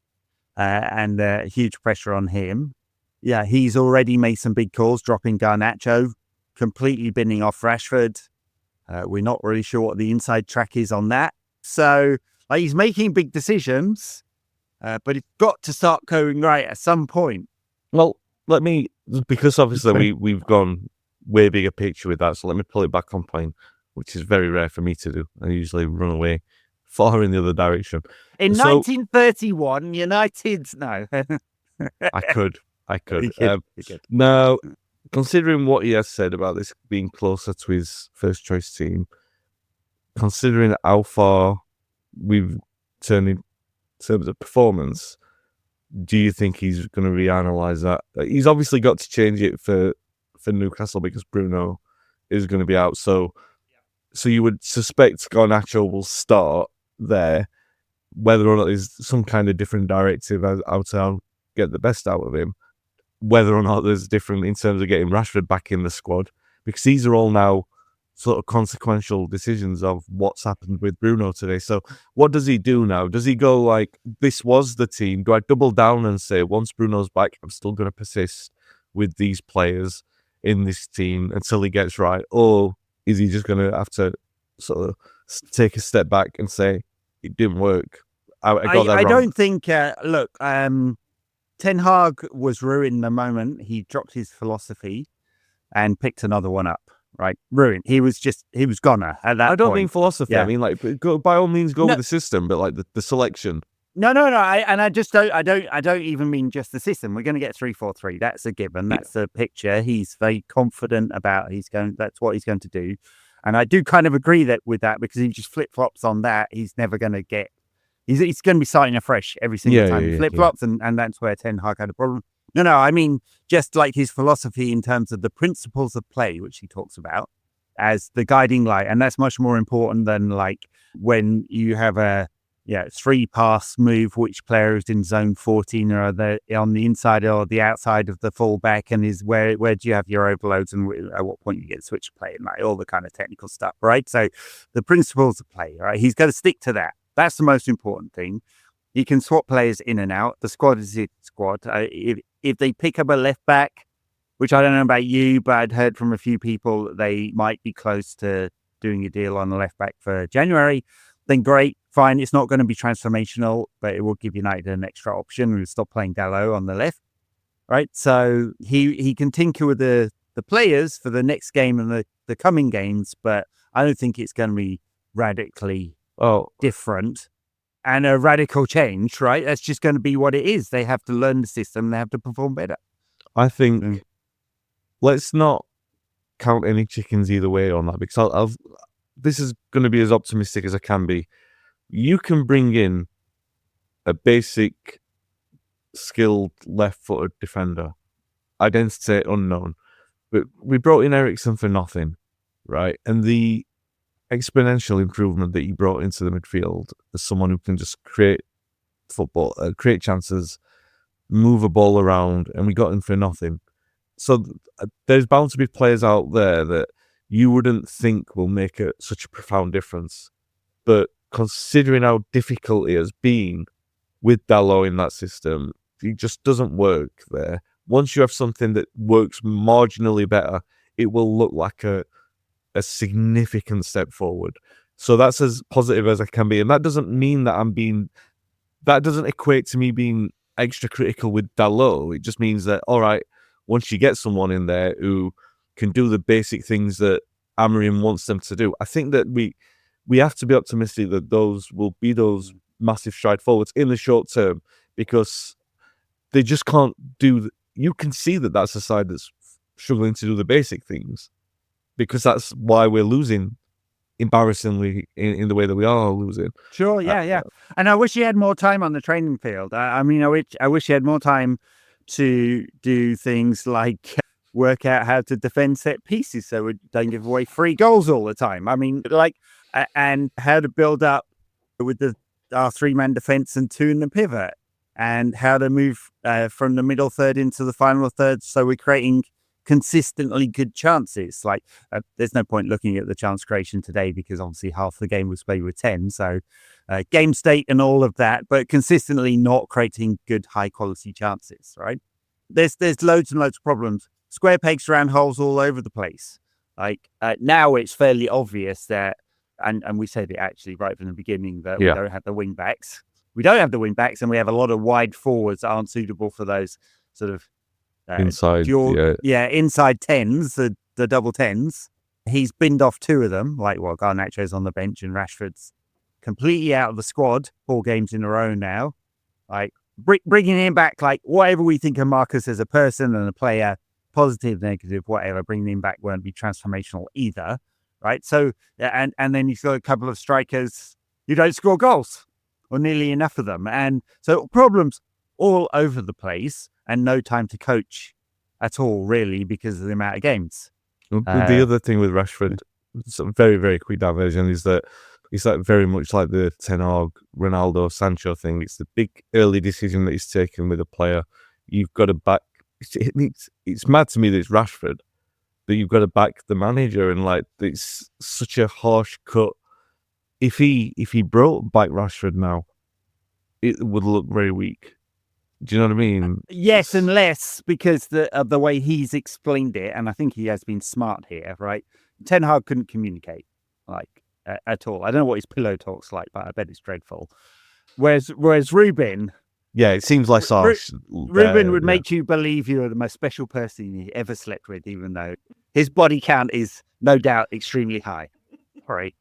And huge pressure on him. Yeah, he's already made some big calls, dropping Garnacho, completely binning off Rashford. We're not really sure what the inside track is on that. So he's making big decisions, but it's got to start going right at some point. Well, because obviously we've gone way bigger picture with that, so let me pull it back on point, which is very rare for me to do. I usually run away far in the other direction. In 1931, United's no. I could. You could. Now, considering what he has said about this being closer to his first choice team, considering how far we've turned in terms of performance, do you think he's going to reanalyze that? He's obviously got to change it for Newcastle because Bruno is going to be out. So you would suspect Garnacho will start there, whether or not there's some kind of different directive as how to get the best out of him, whether or not there's different in terms of getting Rashford back in the squad, because these are all now sort of consequential decisions of what's happened with Bruno today. So what does he do now? Does he go like, this was the team? Do I double down and say, once Bruno's back, I'm still going to persist with these players in this team until he gets right? Or is he just going to have to sort of take a step back and say, it didn't work? I got that wrong. I don't think, Ten Hag was ruined the moment he dropped his philosophy and picked another one up. Right, ruined. He was goner at that. I don't point. mean philosophy. Yeah. I mean, like, go, by all means, go with the system, but like the selection. No. I don't even mean just the system. We're going to get 3-4-3. That's a given. That's a picture. He's very confident about. That's what he's going to do, and I do kind of agree with that because if he just flip flops on that, he's never going to get. He's going to be starting afresh every single time he flip flops, and that's where Ten Hag had a problem. No, I mean, just like his philosophy in terms of the principles of play, which he talks about as the guiding light. And that's much more important than like when you have a 3-pass move, which player is in zone 14 or on the inside or the outside of the fullback, and is where do you have your overloads and at what point you get switch play and like all the kind of technical stuff, right? So the principles of play, right? He's got to stick to that. That's the most important thing. He can swap players in and out. The squad is his squad. If they pick up a left back, which I don't know about you, but I'd heard from a few people that they might be close to doing a deal on the left back for January, then great, fine. It's not going to be transformational, but it will give United an extra option. We'll stop playing Dalot on the left, right? So he can tinker with the players for the next game and the coming games, but I don't think it's going to be radically different. And a radical change, right? That's just going to be what it is. They have to learn the system. They have to perform better. I think let's not count any chickens either way on that, because this is going to be as optimistic as I can be. You can bring in a basic, skilled left-footed defender, identity unknown, but we brought in Eriksen for nothing, right? And the exponential improvement that he brought into the midfield as someone who can just create football, create chances, move a ball around, and we got him for nothing. So there's bound to be players out there that you wouldn't think will make such a profound difference. But considering how difficult it has been with Dalot in that system, it just doesn't work there. Once you have something that works marginally better, it will look like a significant step forward. So that's as positive as I can be. And that doesn't mean that that doesn't equate to me being extra critical with Dalot. It just means that, all right, once you get someone in there who can do the basic things that Amorim wants them to do, I think that we have to be optimistic that those will be those massive stride forwards in the short term, because they just can't do. You can see that that's a side that's struggling to do the basic things, because that's why we're losing embarrassingly in the way that we are losing. Sure, yeah. And I wish he had more time on the training field. I wish he had more time to do things like work out how to defend set pieces so we don't give away free goals all the time. I mean, and how to build up with our 3-man defence and 2 in the pivot, and how to move from the middle third into the final third so we're creating consistently good chances. Like there's no point looking at the chance creation today because obviously half the game was played with 10, so game state and all of that, but consistently not creating good high quality chances, right? There's loads and loads of problems. Square pegs round holes all over the place. Now it's fairly obvious that, and we said it actually right from the beginning, that we don't have the wing backs. We don't have the wing backs, and we have a lot of wide forwards that aren't suitable for those sort of inside inside tens, the double tens. He's binned off 2 of them, Garnacho's on the bench and Rashford's completely out of the squad 4 games in a row now. Bringing him back, whatever we think of Marcus as a person and a player, positive, negative, whatever, bringing him back won't be transformational either, right? So, and then you've got a couple of strikers who don't score goals, or nearly enough of them. And so problems all over the place and no time to coach at all, really, because of the amount of games. The other thing with Rashford, very, very quick diversion, is that it's very much like the Ten Hag, Ronaldo, Sancho thing. It's the big early decision that he's taken with a player. You've got to back. It's mad to me that it's Rashford, that you've got to back the manager, and it's such a harsh cut. If he brought back Rashford now, it would look very weak. Do you know what I mean? Yes, unless because of the way he's explained it, and I think he has been smart here, right? Ten Hag couldn't communicate at all. I don't know what his pillow talk's like, but I bet it's dreadful. Whereas Ruben, it seems like Ruben would make you believe you're the most special person you ever slept with, even though his body count is no doubt extremely high. Sorry.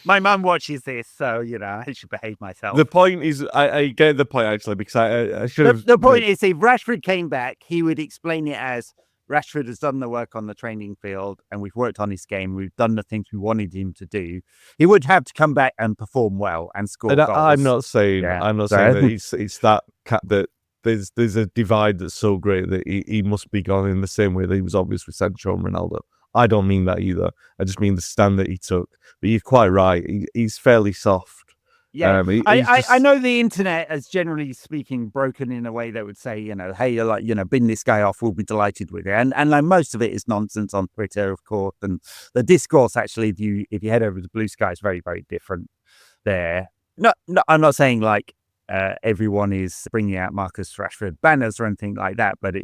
My mum watches this, so, I should behave myself. The point is, I get the point, actually, because I should have... The point is, if Rashford came back, he would explain it as, Rashford has done the work on the training field, and we've worked on his game, we've done the things we wanted him to do. He would have to come back and perform well and score goals. I'm not saying that it's that that there's a divide that's so great that he must be gone in the same way that he was obvious with Sancho and Ronaldo. I don't mean that either. I just mean the stand that he took. But you're quite right. He's fairly soft. Yeah, I know the internet, as generally speaking, broken in a way that would say, hey, bin this guy off. We'll be delighted with it. And most of it is nonsense on Twitter, of course. And the discourse, actually, if you head over to Blue Sky, is very, very different there. No, I'm not saying everyone is bringing out Marcus Rashford banners or anything like that, but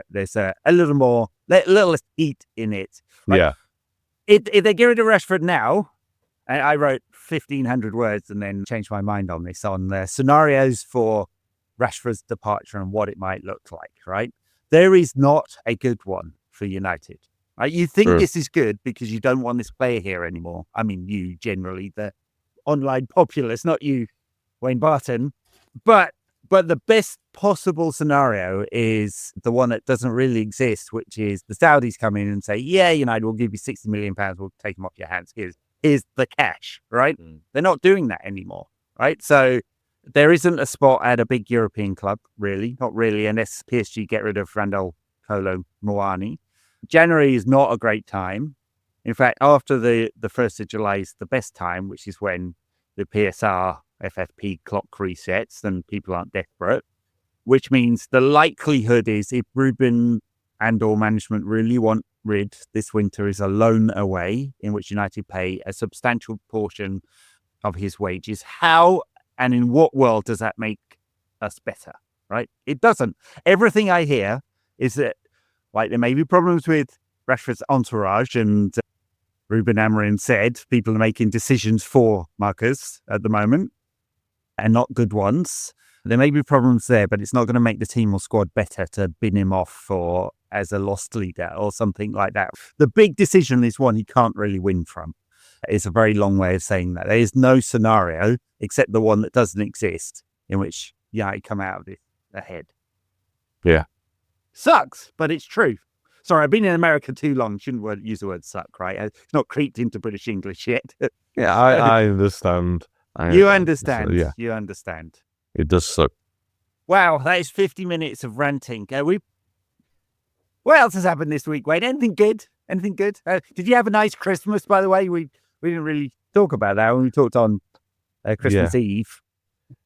there's a little more, little less heat in it. If they get rid of Rashford now, and I wrote 1,500 words and then changed my mind on this, on the scenarios for Rashford's departure and what it might look like, right? There is not a good one for United. Right? You think this is good because you don't want this player here anymore. I mean, you generally, the online populace, not you, Wayne Barton. But the best possible scenario is the one that doesn't really exist, which is the Saudis come in and say, United, we'll give you £60 million. We'll take them off your hands. Here's the cash, right? They're not doing that anymore, right? So there isn't a spot at a big European club, really. Not really, unless PSG get rid of Randall Kolo Muani. January is not a great time. In fact, after the 1st of July is the best time, which is when the PSR FFP clock resets and people aren't desperate, which means the likelihood is if Ruben and or management really want rid this winter is a loan away in which United pay a substantial portion of his wages. How and in what world does that make us better, right? It doesn't. Everything I hear is that there may be problems with Rashford's entourage, and Ruben Amorim said people are making decisions for Marcus at the moment and not good ones. There may be problems there, but it's not going to make the team or squad better to bin him off as a lost leader or something like that. The big decision is one he can't really win from. It's a very long way of saying that. There is no scenario except the one that doesn't exist in which United come out of it ahead. Yeah. Sucks, but it's true. Sorry, I've been in America too long. Shouldn't use the word suck, right? It's not creeped into British English yet. Yeah, I understand. You understand. Yeah. You understand. It does suck. Wow, that is 50 minutes of ranting. What else has happened this week, Wayne? Anything good? Did you have a nice Christmas, by the way? We didn't really talk about that when we talked on Christmas Eve.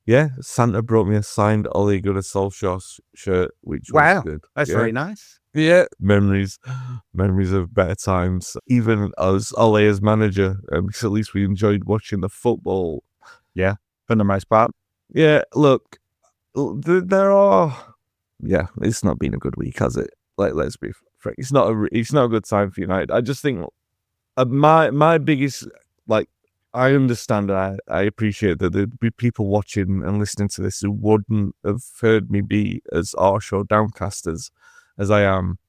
Yeah, Santa brought me a signed Ole Gunnar Solskjaer shirt, which was good. That's very nice. Yeah, memories of better times. Even as Ole as manager, because at least we enjoyed watching the football. Yeah, for the most part. Yeah, look, there are... Yeah, it's not been a good week, has it? Let's be It's not a good time for United. I just think my biggest, like, I understand, I appreciate that there'd be people watching and listening to this who wouldn't have heard me be as harsh or downcast as I am,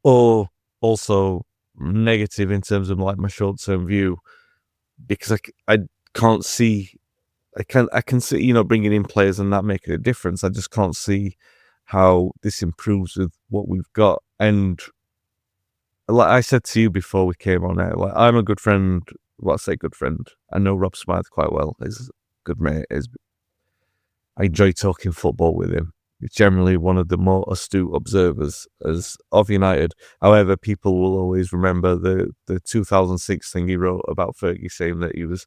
or also negative in terms of like my short-term view, because I can't see, I can see, bringing in players and that making a difference. I just can't see how this improves with what we've got. And like I said to you before we came on air, like, I'm a good friend. Well, I say good friend. I know Rob Smythe quite well. He's a good mate. I enjoy talking football with him. He's generally one of the more astute observers of United. However, people will always remember the 2006 thing he wrote about Fergie, saying that he was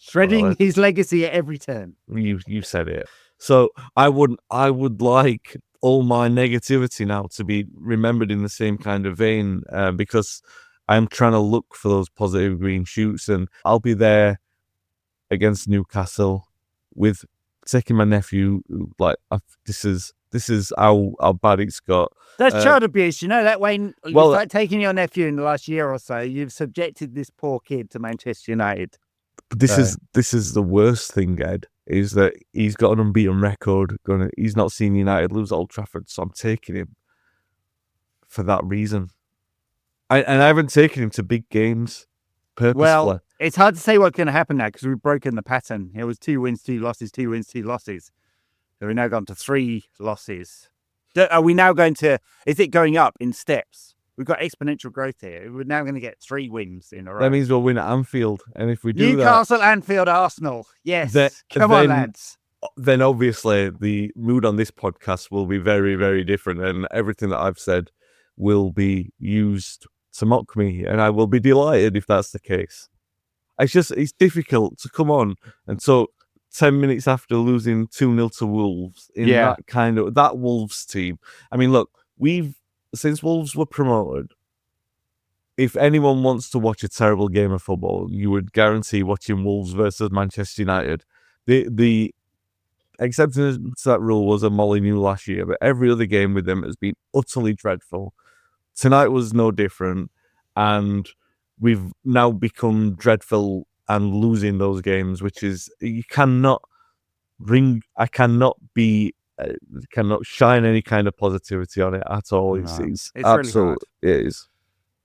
shredding his legacy at every turn. You said it. So I would like all my negativity now to be remembered in the same kind of vein, because I'm trying to look for those positive green shoots, and I'll be there against Newcastle with taking my nephew. Like, this is how bad it's got. That's child abuse, that Wayne. Well, you start taking your nephew in the last year or so, you've subjected this poor kid to Manchester United. This is the worst thing, Ed, is that he's got an unbeaten record. He's not seen United lose Old Trafford, so I'm taking him for that reason. I haven't taken him to big games purposefully. Well, it's hard to say what's going to happen now because we've broken the pattern. It was 2 wins, 2 losses, 2 wins, 2 losses. So we're now gone to 3 losses. Are we now going to? Is it going up in steps? We've got exponential growth here. We're now going to get 3 wins in a row. That means we'll win at Anfield, and if we do Newcastle, Anfield, Arsenal. Yes, come on, lads. Then obviously the mood on this podcast will be very, very different, and everything that I've said will be used to mock me, and I will be delighted if that's the case. It's difficult to come on and so 10 minutes after losing 2-0 to Wolves in that Wolves team. I mean, look, since Wolves were promoted, if anyone wants to watch a terrible game of football, you would guarantee watching Wolves versus Manchester United. The acceptance to that rule was a Molineux last year, but every other game with them has been utterly dreadful. Tonight was no different, and we've now become dreadful and losing those games, which is, I cannot shine any kind of positivity on it at all. It's absolute. Really, it is.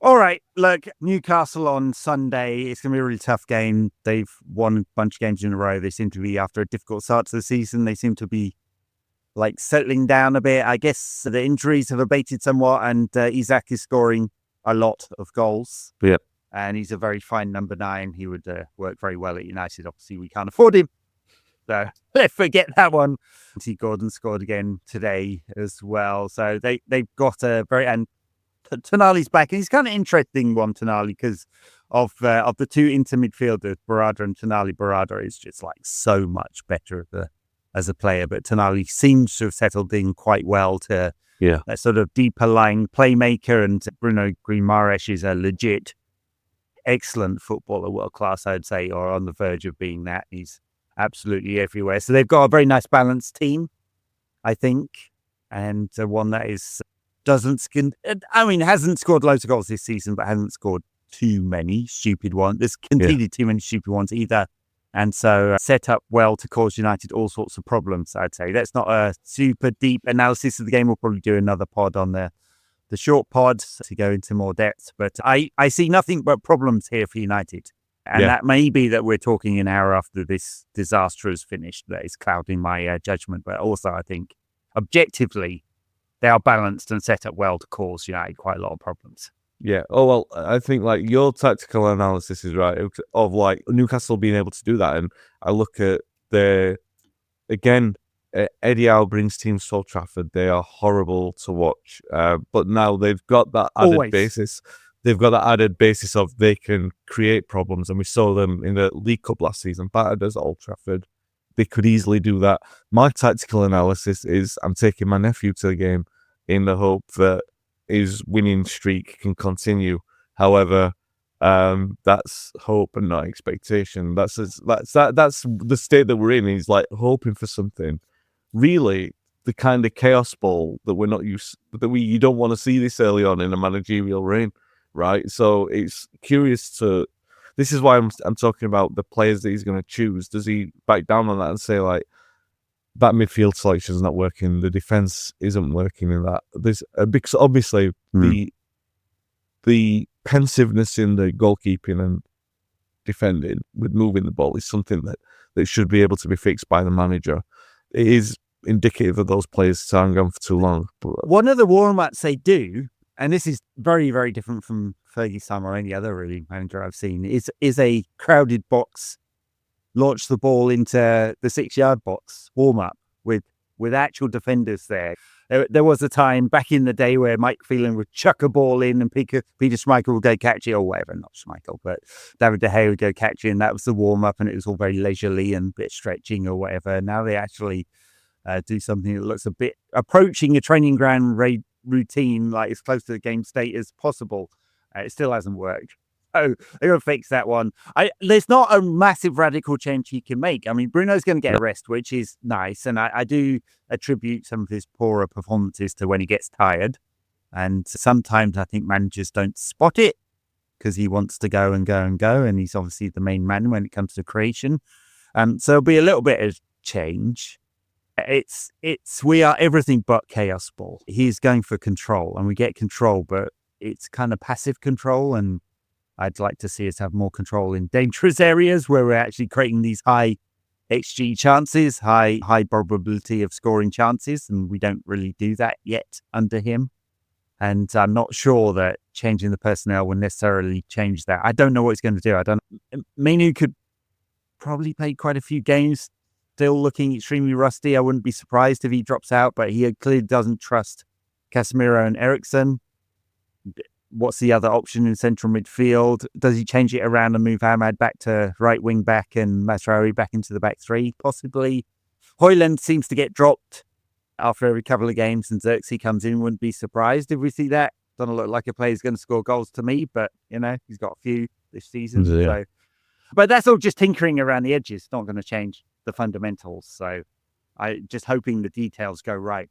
All right, look, Newcastle on Sunday. It's going to be a really tough game. They've won a bunch of games in a row. They seem to be, after a difficult start to the season, they seem to be like settling down a bit. I guess the injuries have abated somewhat, and Isak is scoring a lot of goals. Yeah. And he's a very fine number 9. He would work very well at United. Obviously, we can't afford him. So let's forget that one. T. Gordon scored again today as well. So they've got a very... And Tonali's back. And he's kind of interesting one, Tonali, because of the 2 inter midfielders, Barada and Tonali. Barada is just like so much better as a player. But Tonali seems to have settled in quite well to that sort of deeper lying playmaker. And Bruno Guimaraes is a legit excellent footballer, world class, I'd say, or on the verge of being that. He's absolutely everywhere. So they've got a very nice balanced team, I think, and one that hasn't scored loads of goals this season, but hasn't scored too many stupid ones. There's conceded too many stupid ones either. And so set up well to cause United all sorts of problems, I'd say. That's not a super deep analysis of the game. We'll probably do another pod on the short pod to go into more depth. But I see nothing but problems here for United. And that may be that we're talking an hour after this disaster has finished that is clouding my judgment. But also, I think, objectively, they are balanced and set up well to cause United quite a lot of problems. Yeah. Oh, well, I think like your tactical analysis is right of like Newcastle being able to do that. And I look at Eddie Howe brings teams to Old Trafford. They are horrible to watch. But now they've got that added basis. They've got that added basis of they can create problems. And we saw them in the League Cup last season, battered us at Old Trafford. They could easily do that. My tactical analysis is I'm taking my nephew to the game in the hope that his winning streak can continue. However, that's hope and not expectation. That's the state that we're in. He's like hoping for something. Really, the kind of chaos ball that we're not used, you don't want to see this early on in a managerial reign, right? So it's curious to. This is why I'm talking about the players that he's going to choose. Does he back down on that and say like, that midfield selection is not working, the defense isn't working in that? Because obviously the pensiveness in the goalkeeping and defending with moving the ball is something that should be able to be fixed by the manager. It is indicative of those players staying on for too long. But one of the warm-ups they do, and this is very, very different from Fergie's time or any other really manager I've seen, is a crowded box, launch the ball into the 6-yard box warm-up with actual defenders there. There was a time back in the day where Mike Phelan would chuck a ball in and Peter Schmeichel would go catch it, or whatever, not Schmeichel, but David De Gea would go catch it, and that was the warm-up, and it was all very leisurely and a bit stretching or whatever. Now they actually do something that looks a bit approaching a training ground routine, like as close to the game state as possible. It still hasn't worked. Oh, they're going to fix that one. There's not a massive radical change he can make. I mean, Bruno's going to get a rest, which is nice. And I do attribute some of his poorer performances to when he gets tired. And sometimes I think managers don't spot it because he wants to go and go and go. And he's obviously the main man when it comes to creation. So there'll be a little bit of change. We are everything but chaos ball. He's going for control, and we get control, but it's kind of passive control. And I'd like to see us have more control in dangerous areas where we're actually creating these high XG chances, high probability of scoring chances, and we don't really do that yet under him. And I'm not sure that changing the personnel will necessarily change that. I don't know what he's going to do. Manu could probably play quite a few games, still looking extremely rusty. I wouldn't be surprised if he drops out, but he clearly doesn't trust Casemiro and Eriksen. What's the other option in central midfield? Does he change it around and move Ahmad back to right wing back and Mazraoui back into the back three? Possibly. Højlund seems to get dropped after every couple of games, and Xerxes comes in. Wouldn't be surprised if we see that. Doesn't look like a player's going to score goals to me, but he's got a few this season. Yeah. So, but that's all just tinkering around the edges. Not going to change the fundamentals. So I'm just hoping the details go right.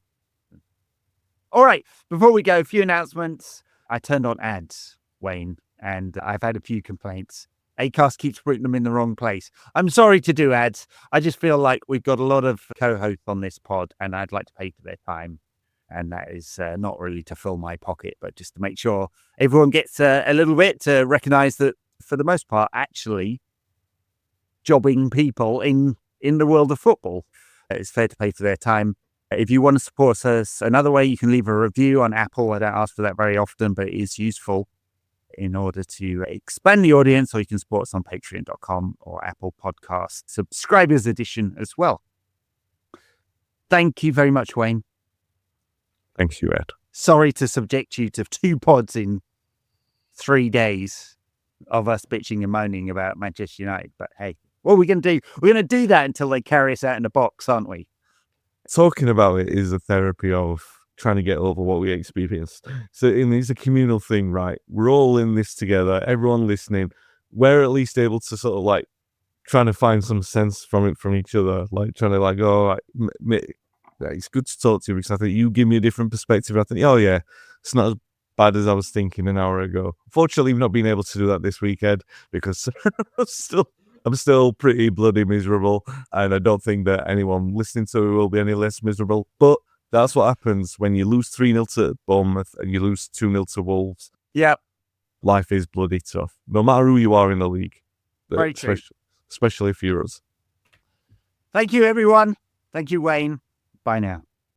All right. Before we go, a few announcements. I turned on ads, Wayne, and I've had a few complaints. Acast keeps putting them in the wrong place. I'm sorry to do ads. I just feel like we've got a lot of co-hosts on this pod, and I'd like to pay for their time. And that is not really to fill my pocket, but just to make sure everyone gets a little bit to recognize that, for the most part, actually jobbing people in the world of football. It's fair to pay for their time. If you want to support us another way, you can leave a review on Apple. I don't ask for that very often, but it is useful in order to expand the audience, or you can support us on patreon.com or Apple Podcast Subscribers Edition as well. Thank you very much, Wayne. Thank you, Ed. Sorry to subject you to 2 pods in 3 days of us bitching and moaning about Manchester United, but hey, what are we going to do? We're going to do that until they carry us out in a box, aren't we? Talking about it is a therapy of trying to get over what we experienced. So it's a communal thing, right? We're all in this together, everyone listening. We're at least able to sort of like trying to find some sense from it from each other, like trying to like, it's good to talk to you because I think you give me a different perspective. I think, oh yeah, it's not as bad as I was thinking an hour ago. Fortunately, we've not been able to do that this weekend because I'm still pretty bloody miserable, and I don't think that anyone listening to it will be any less miserable. But that's what happens when you lose 3-0 to Bournemouth and you lose 2-0 to Wolves. Yep. Life is bloody tough, no matter who you are in the league. Very true. Especially for us. Thank you, everyone. Thank you, Wayne. Bye now.